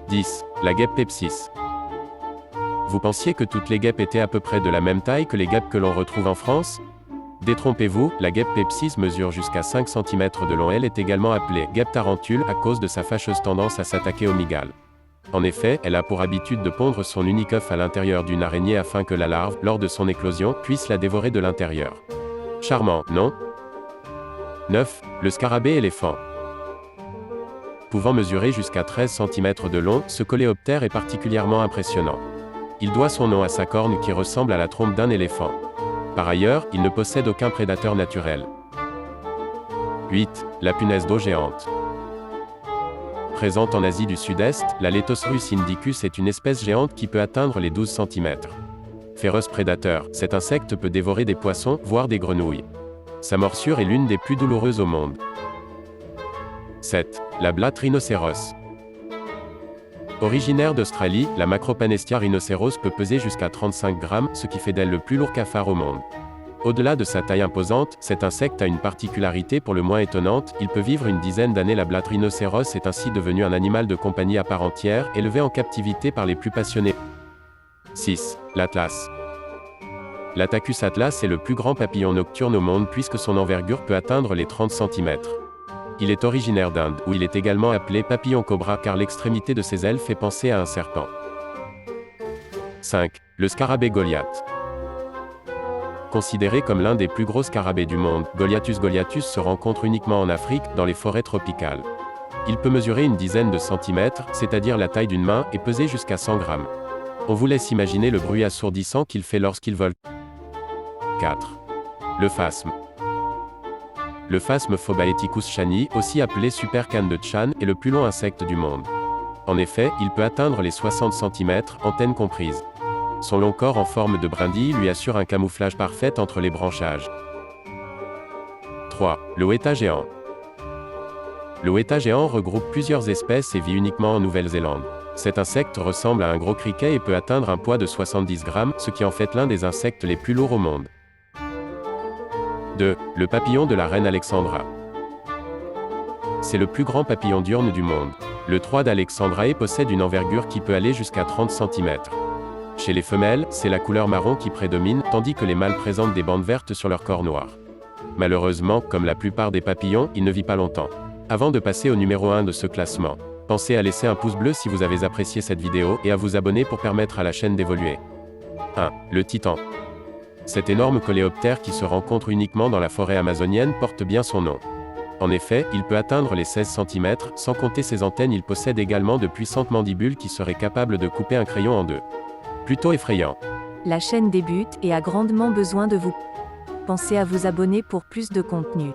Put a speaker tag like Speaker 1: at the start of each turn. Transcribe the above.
Speaker 1: 10. La guêpe Pepsis. Vous pensiez que toutes les guêpes étaient à peu près de la même taille que les guêpes que l'on retrouve en France? Détrompez-vous, la guêpe Pepsis mesure jusqu'à 5 cm de long. Elle est également appelée guêpe tarentule à cause de sa fâcheuse tendance à s'attaquer aux mygales. En effet, elle a pour habitude de pondre son unique œuf à l'intérieur d'une araignée afin que la larve, lors de son éclosion, puisse la dévorer de l'intérieur. Charmant, non? 9. Le scarabée éléphant. Pouvant mesurer jusqu'à 13 cm de long, ce coléoptère est particulièrement impressionnant. Il doit son nom à sa corne qui ressemble à la trompe d'un éléphant. Par ailleurs, il ne possède aucun prédateur naturel. 8. La punaise d'eau géante. Présente en Asie du Sud-Est, la Letosaurus indicus est une espèce géante qui peut atteindre les 12 cm. Féroce prédateur, cet insecte peut dévorer des poissons, voire des grenouilles. Sa morsure est l'une des plus douloureuses au monde. 7. La blatte rhinocéros. Originaire d'Australie, la Macropanestia rhinocéros peut peser jusqu'à 35 grammes, ce qui fait d'elle le plus lourd cafard au monde. Au-delà de sa taille imposante, cet insecte a une particularité pour le moins étonnante, il peut vivre une dizaine d'années. La blatte rhinocéros est ainsi devenue un animal de compagnie à part entière, élevé en captivité par les plus passionnés. 6. L'Atlas. L'Attacus atlas est le plus grand papillon nocturne au monde puisque son envergure peut atteindre les 30 cm. Il est originaire d'Inde, où il est également appelé papillon cobra car l'extrémité de ses ailes fait penser à un serpent. 5. Le scarabée Goliath. Considéré comme l'un des plus gros scarabées du monde, Goliathus goliathus se rencontre uniquement en Afrique, dans les forêts tropicales. Il peut mesurer une dizaine de centimètres, c'est-à-dire la taille d'une main, et peser jusqu'à 100 grammes. On vous laisse imaginer le bruit assourdissant qu'il fait lorsqu'il vole. 4. Le phasme. Le phasme Phobaeticus chani, aussi appelé super canne de Chan, est le plus long insecte du monde. En effet, il peut atteindre les 60 cm, antennes comprises. Son long corps en forme de brindille lui assure un camouflage parfait entre les branchages. 3. Le weta géant. Le weta géant regroupe plusieurs espèces et vit uniquement en Nouvelle-Zélande. Cet insecte ressemble à un gros criquet et peut atteindre un poids de 70 grammes, ce qui en fait l'un des insectes les plus lourds au monde. 2. Le papillon de la reine Alexandra. C'est le plus grand papillon diurne du monde. Le 3 d'Alexandrae possède une envergure qui peut aller jusqu'à 30 cm. Chez les femelles, c'est la couleur marron qui prédomine, tandis que les mâles présentent des bandes vertes sur leur corps noir. Malheureusement, comme la plupart des papillons, il ne vit pas longtemps. Avant de passer au numéro 1 de ce classement, pensez à laisser un pouce bleu si vous avez apprécié cette vidéo et à vous abonner pour permettre à la chaîne d'évoluer. 1. Le titan. Cet énorme coléoptère qui se rencontre uniquement dans la forêt amazonienne porte bien son nom. En effet, il peut atteindre les 16 cm, sans compter ses antennes. Il possède également de puissantes mandibules qui seraient capables de couper un crayon en deux. Plutôt effrayant.
Speaker 2: La chaîne débute et a grandement besoin de vous. Pensez à vous abonner pour plus de contenu.